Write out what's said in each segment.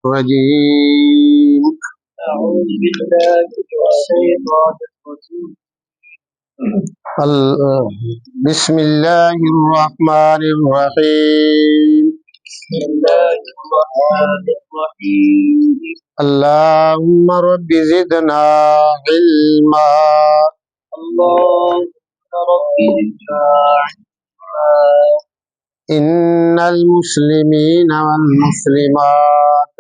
الرجيم أعوذ بالله من الشيطان الرجيم بسم الله الرحمن الرحيم بسم الله الرحمن الرحيم اللهم رب زدنا علما اللهم رب زدنا علما إن المسلمين والمسلمات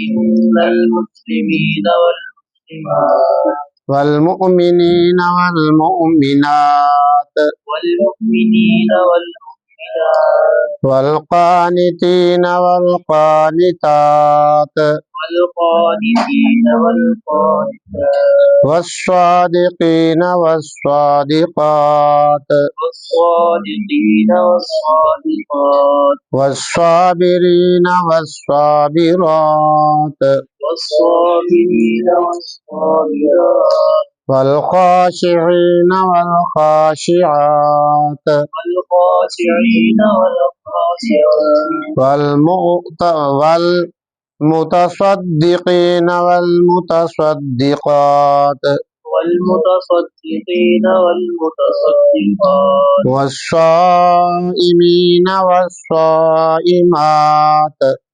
إن المسلمين والمسلمات والمؤمنين والمؤمنات والمؤمنين والمؤمنات والقانتين والقانتات والقانتين والقانتات والصادقين والصادقات والصادقين والصادقات والصابرين والصابرات والصابرين والصابرات والخاشعين والخاشعات والخاشعين والخاشعات والمتصدقين والمتصدقات والمتصدقين والمتصدقات والصائمين والصائمات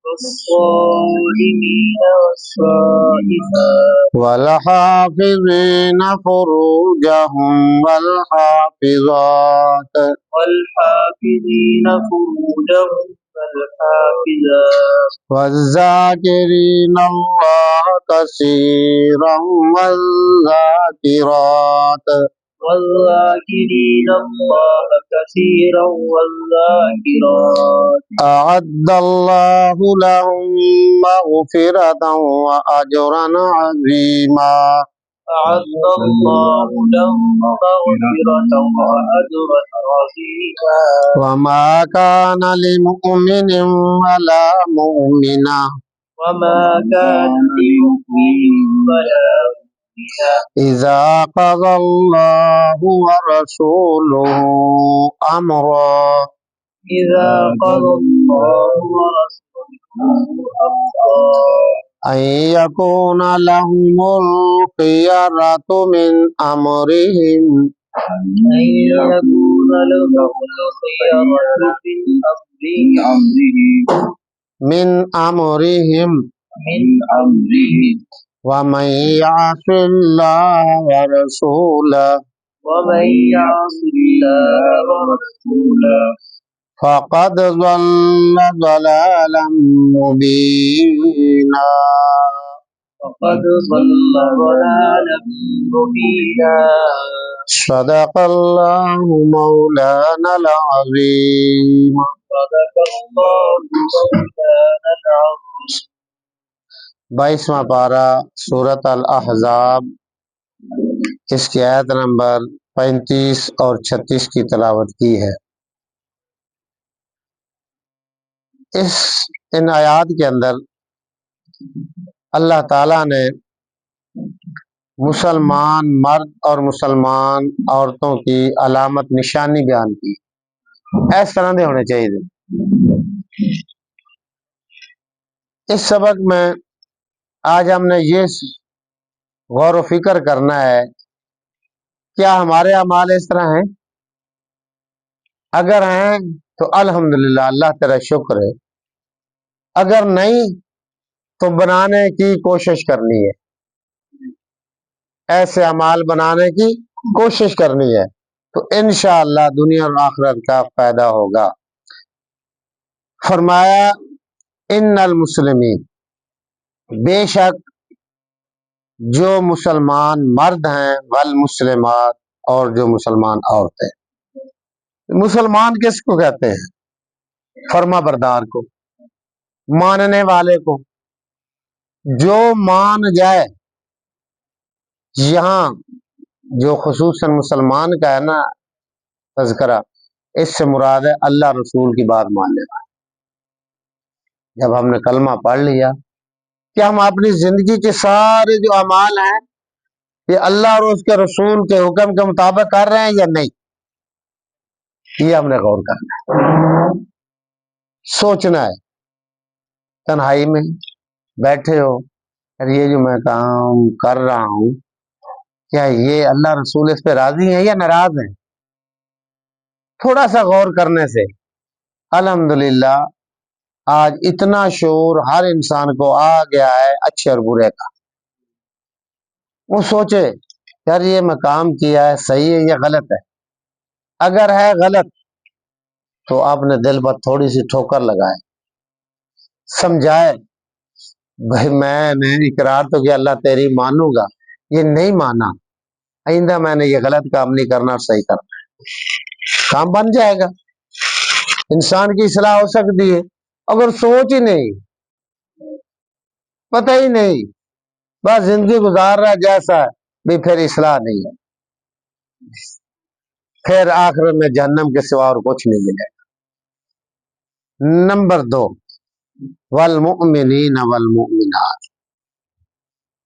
والصائمين والصائمات والحافظين فروجهم والحافظات والحافظين فروجهم والحافظات والذاكرين الله كثيرا والذاكرات والذاكرين الله كثيرا والذاكرات أعد الله لهم مغفرة وأجرا عظيما أعد الله لهم مغفرة وأجرا عظيما وما كان لمؤمن ولا مؤمنة وما كان لمؤمن ولا مؤمنة إذا قضى الله ورسوله أمرا إذا قضى الله ورسوله أمرا أن يكون لهم الخيرة من أمرهم أن يكون لهم الخيرة من أمرهم من أمرهم ومن يعص الله ورسوله ومن يعص الله ورسوله فقد ضل ضلالا مبينا فقد ضل ضلالا مبينا صدق الله مولانا العظيم صدق الله مولانا العظيم 22واں پارہ سورۃ الاحزاب اس کی آیت نمبر 35 اور 36 کی تلاوت کی ہے۔ ان آیات کے اندر اللہ تعالیٰ نے مسلمان مرد اور مسلمان عورتوں کی علامت نشانی بیان کی، اس طرح دے ہونے چاہیے۔ اس سبق میں آج ہم نے یہ غور و فکر کرنا ہے، کیا ہمارے اعمال اس طرح ہیں؟ اگر ہیں تو الحمدللہ، اللہ تیرا شکر ہے۔ اگر نہیں تو بنانے کی کوشش کرنی ہے، ایسے اعمال بنانے کی کوشش کرنی ہے، تو انشاءاللہ دنیا اور آخرت کا فائدہ ہوگا۔ فرمایا ان المسلمین، بے شک جو مسلمان مرد ہیں، والمسلمات، اور جو مسلمان عورتیں۔ مسلمان کس کو کہتے ہیں؟ فرما بردار کو، ماننے والے کو، جو مان جائے۔ یہاں جو خصوصاً مسلمان کا ہے نا تذکرہ، اس سے مراد ہے اللہ رسول کی بات ماننے والا۔ جب ہم نے کلمہ پڑھ لیا کہ ہم اپنی زندگی کے سارے جو اعمال ہیں یہ اللہ اور اس کے رسول کے حکم کے مطابق کر رہے ہیں یا نہیں، یہ ہم نے غور کرنا ہے، سوچنا ہے، تنہائی میں بیٹھے ہو، یار یہ جو میں کام کر رہا ہوں کیا یہ اللہ رسول اس پہ راضی ہیں یا ناراض ہیں؟ تھوڑا سا غور کرنے سے الحمدللہ آج اتنا شعور ہر انسان کو آ گیا ہے اچھے اور برے کا۔ وہ سوچے یار یہ میں کام کیا ہے صحیح ہے یا غلط ہے، اگر ہے غلط تو آپ نے دل پر تھوڑی سی ٹھوکر لگائے، سمجھائے بھائی میں نے اقرار تو کیا اللہ تیری مانوں گا، یہ نہیں مانا، آئندہ میں نے یہ غلط کام نہیں کرنا اور صحیح کرنا، کام بن جائے گا، انسان کی اصلاح ہو سکتی ہے۔ اگر سوچ ہی نہیں، پتہ ہی نہیں، بس زندگی گزار رہا جیسا ہے، بھی پھر اصلاح نہیں ہے، پھر آخرت میں جہنم کے سوا اور کچھ نہیں ملے گا۔ نمبر 2، والمؤمنین والمؤمنات،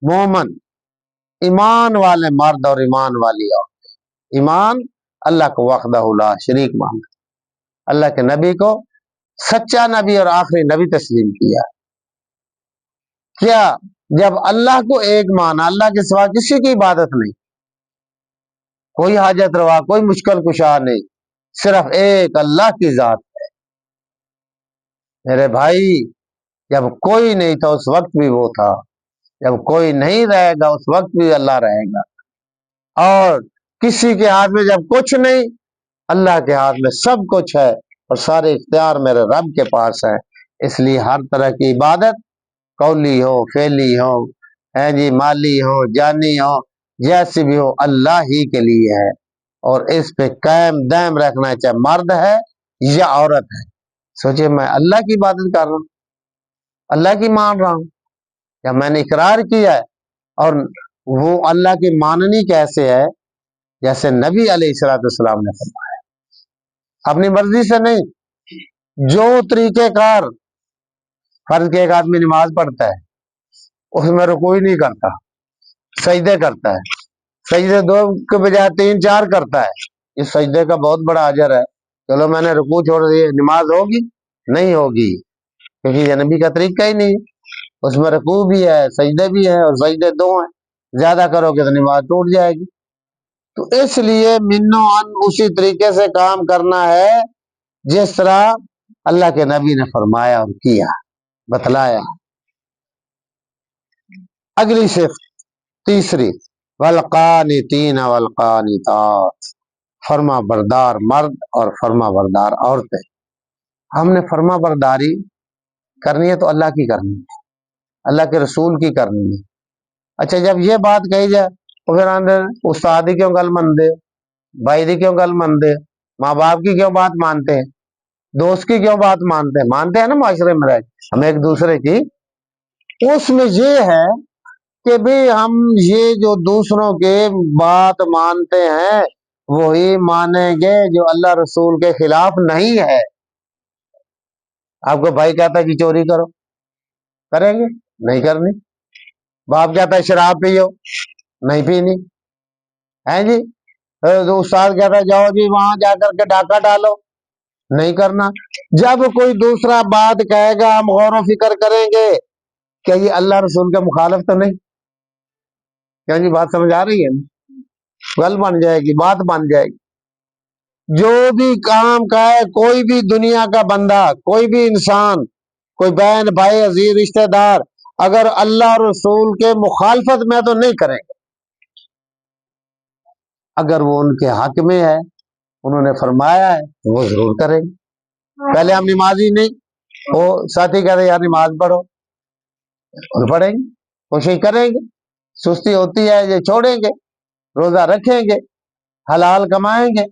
مومن ایمان والے مرد اور ایمان والی عورت، ایمان اللہ کو وحدہ لا شریک مانا، اللہ کے نبی کو سچا نبی اور آخری نبی تسلیم کیا۔ کیا جب اللہ کو ایک مانا، اللہ کے سوا کسی کی عبادت نہیں، کوئی حاجت روا، کوئی مشکل کشا نہیں، صرف ایک اللہ کی ذات ہے۔ میرے بھائی جب کوئی نہیں تھا اس وقت بھی وہ تھا، جب کوئی نہیں رہے گا اس وقت بھی اللہ رہے گا، اور کسی کے ہاتھ میں جب کچھ نہیں، اللہ کے ہاتھ میں سب کچھ ہے، اور سارے اختیار میرے رب کے پاس ہے۔ اس لیے ہر طرح کی عبادت قولی ہو، فعلی ہو، جی مالی ہو، جانی ہو، جیسی بھی ہو، اللہ ہی کے لیے ہے، اور اس پہ قائم دائم رکھنا ہے، چاہے مرد ہے یا عورت ہے۔ سوچے میں اللہ کی عبادت کر رہا ہوں، اللہ کی مان رہا ہوں، یا میں نے اقرار کیا ہے، اور وہ اللہ کی ماننی کیسے ہے؟ جیسے نبی علیہ السلام نے فرمایا، اپنی مرضی سے نہیں، جو طریقہ کار، فرض کے ایک آدمی نماز پڑھتا ہے، اس میں رکوع نہیں کرتا، سجدے کرتا ہے، سجدے 2 کے بجائے 3 4 کرتا ہے، اس سجدے کا بہت بڑا اجر ہے، چلو میں نے رکوع چھوڑ دیا، نماز ہوگی؟ نہیں ہوگی، کیونکہ یہ نبی کا طریقہ ہی نہیں ہے، اس میں رکوع بھی ہے، سجدے بھی ہے، اور سجدے 2 ہیں، زیادہ کرو گے تو نماز ٹوٹ جائے گی۔ تو اس لیے منو ان اسی طریقے سے کام کرنا ہے جس طرح اللہ کے نبی نے فرمایا اور کیا، بتلایا۔ اگلی صفت تیسری، والقانتین والقانتات، فرما بردار مرد اور فرما بردار عورتیں۔ ہم نے فرما برداری کرنی ہے تو اللہ کی کرنی ہے، اللہ کے رسول کی کرنی ہے۔ اچھا جب یہ بات کہی جائے تو پھر استاد کی کیوں گل مانتے، بھائی دی کیوں گل مانتے، ماں باپ کی کیوں بات مانتے ہیں، دوست کی کیوں بات مانتے ہیں نا، معاشرے میں رہ ہم ایک دوسرے کی، اس میں یہ ہے کہ بھی ہم یہ جو دوسروں کے بات مانتے ہیں وہی مانیں گے جو اللہ رسول کے خلاف نہیں ہے۔ آپ کو بھائی کہتا ہے کہ چوری کرو، کریں گے؟ نہیں کرنی۔ باپ کہتا ہے شراب پیو، نہیں پینی، ہے جی۔ استاد کہتا ہے جاؤ جی وہاں جا کر کے ڈاکہ ڈالو، نہیں کرنا۔ جب کوئی دوسرا بات کہے گا ہم غور و فکر کریں گے کہ یہ اللہ رسول کے مخالف تو نہیں، کیا جی بات سمجھ آ رہی ہے؟ گل بن جائے گی، بات بن جائے گی۔ جو بھی کام کا ہے، کوئی بھی دنیا کا بندہ، کوئی بھی انسان، کوئی بہن بھائی عزیز رشتہ دار، اگر اللہ رسول کے مخالفت میں تو نہیں کریں گے، اگر وہ ان کے حق میں ہے، انہوں نے فرمایا ہے تو وہ ضرور کریں گے۔ پہلے ہم نمازی نہیں، وہ ساتھی کہتے یار نماز پڑھو، اور پڑھیں گے، کوشش کریں گے، سستی ہوتی ہے یہ چھوڑیں گے، روزہ رکھیں گے، حلال کمائیں گے،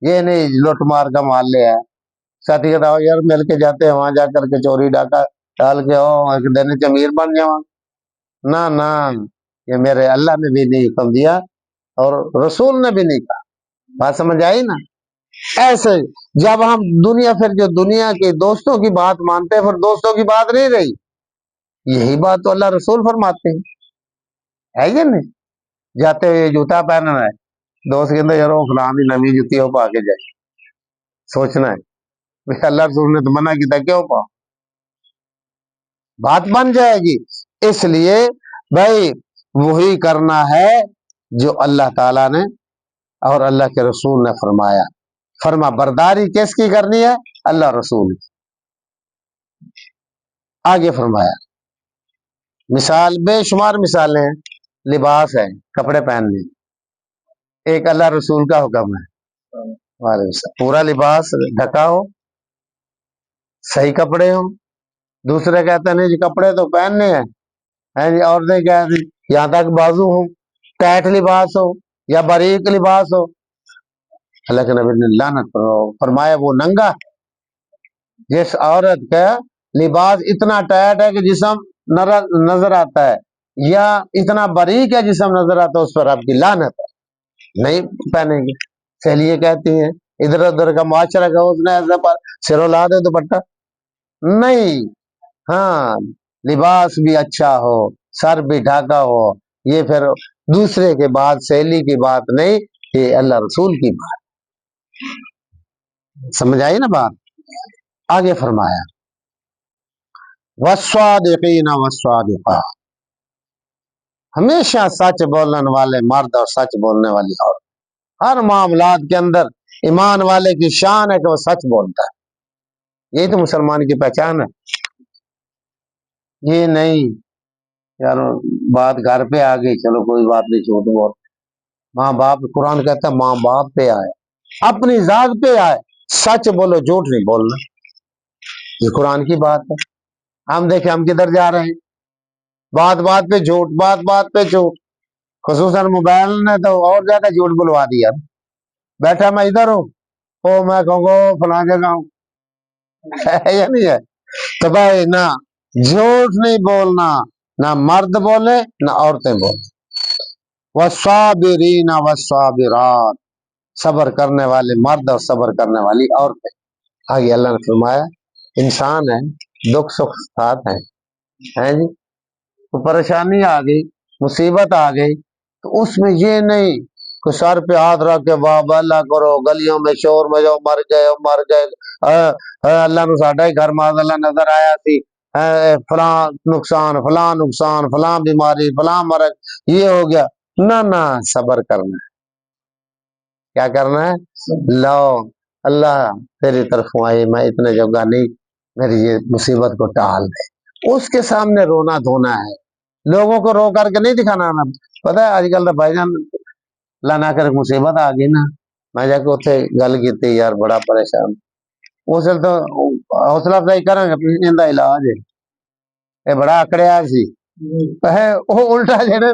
یہ نہیں لوٹ مار کا مال لے آئے۔ ساتھی کہتا ہو یار مل کے جاتے ہیں وہاں جا کر کے چوری ڈاکہ ڈال کے ایک دن چمیر بن جاؤں، نہ نہ، یہ میرے اللہ نے بھی نہیں حکم دیا اور رسول نے بھی نہیں کہا۔ بات سمجھ آئی نا؟ ایسے جب ہم دنیا، پھر جو دنیا کے دوستوں کی بات مانتے ہیں، پھر دوستوں کی بات نہیں رہی، یہی بات تو اللہ رسول فرماتے ہیں، ہے یہ نہیں؟ جاتے ہوئے جوتا پہننا ہے، دوست کہتے یار فلاں دی نوی جتی ہو پا کے جائے، سوچنا ہے اللہ رسول نے تو منع کیا، کیوں پاؤ؟ بات بن جائے گی. اس لیے بھائی وہی کرنا ہے جو اللہ تعالیٰ نے اور اللہ کے رسول نے فرمایا. فرما برداری کس کی کرنی ہے؟ اللہ رسول. آگے فرمایا مثال بے شمار مثالیں ہیں. لباس ہے، کپڑے پہننے، ایک اللہ رسول کا حکم ہے. وعلیکم السلام. پورا لباس ڈھکا ہو، صحیح کپڑے ہوں. دوسرے کہتے ہیں نہیں جی کپڑے تو پہننے ہیں جی. عورتیں کہتے ہیں یہاں تک بازو ہو، ٹائٹ لباس ہو یا باریک لباس ہو. اللہ کے نبی نے لعنت فرمایا وہ ننگا جس عورت کا لباس اتنا ٹائٹ ہے کہ جسم نظر آتا ہے یا اتنا باریک ہے جسم نظر آتا ہے، اس پر آپ کی لعنت ہے، نہیں پہنیں گے. سہیلیے کہتی ہیں ادھر ادھر کا معاشرہ کا اس نے ایسا سرو لا دے دوپٹہ نہیں. ہاں لباس بھی اچھا ہو، سر بھی ڈھاکا ہو، یہ پھر دوسرے کے بعد سہیلی کی بات نہیں، یہ اللہ رسول کی بات. سمجھ آئی نا بات؟ آگے فرمایا والصادقین والصادقات، ہمیشہ سچ بولنے والے مرد اور سچ بولنے والی عورت. ہر معاملات کے اندر ایمان والے کی شان ہے کہ وہ سچ بولتا ہے. یہی تو مسلمان کی پہچان ہے. یہ نہیں یار بات گھر پہ آ گئی چلو کوئی بات نہیں جھوٹ بول. ماں باپ قرآن کہتا ہے ماں باپ پہ آئے، اپنی ذات پہ آئے، سچ بولو جھوٹ نہیں بولنا. یہ قرآن کی بات ہے. ہم دیکھیں ہم کدھر جا رہے ہیں، بات بات پہ جھوٹ، بات بات پہ جھوٹ. خصوصاً موبائل نے تو اور زیادہ جھوٹ بلوا دیا. بیٹھا میں ادھر ہوں او میں کہوں گا فلاں جگہ ہوں، ہے یا نہیں ہے؟ تو بھائی نہ جھوٹ نہیں بولنا، نہ مرد بولے نہ عورتیں بولے. والصابرین والصابرات، صبر کرنے والے مرد اور صبر کرنے والی عورتیں. آگے اللہ نے فرمایا انسان ہے، دکھ سکھ ساتھ ہیں جی. تو پریشانی آ گئی، مصیبت آ گئی تو اس میں یہ نہیں کہ سر پہ ہاتھ رکھ کے واہ اللہ کرو، گلیوں میں شور میں جاؤ مر گئے اللہ نو ساڈا ہی گھر ماذ اللہ نظر آیا سی، فلاں نقصان فلاں بیماری فلاں مرض یہ ہو گیا. نہ صبر کرنا ہے. کیا کرنا ہے؟ لو اللہ تیری طرفوں آئی، میں اتنے جگہ نہیں، میری یہ مصیبت کو ٹال دے. اس کے سامنے رونا دھونا ہے، لوگوں کو رو کر کے نہیں دکھانا. پتا ہے آج کل تو بھائی جان لانا کر مصیبت آ گئی نا، میں جا کے اتنے گل کی یار بڑا پریشان. اس تو حوصلہ افزائی کریں گے ان کا علاج ہے. یہ بڑا آکڑیا سی وہ الٹا جڑے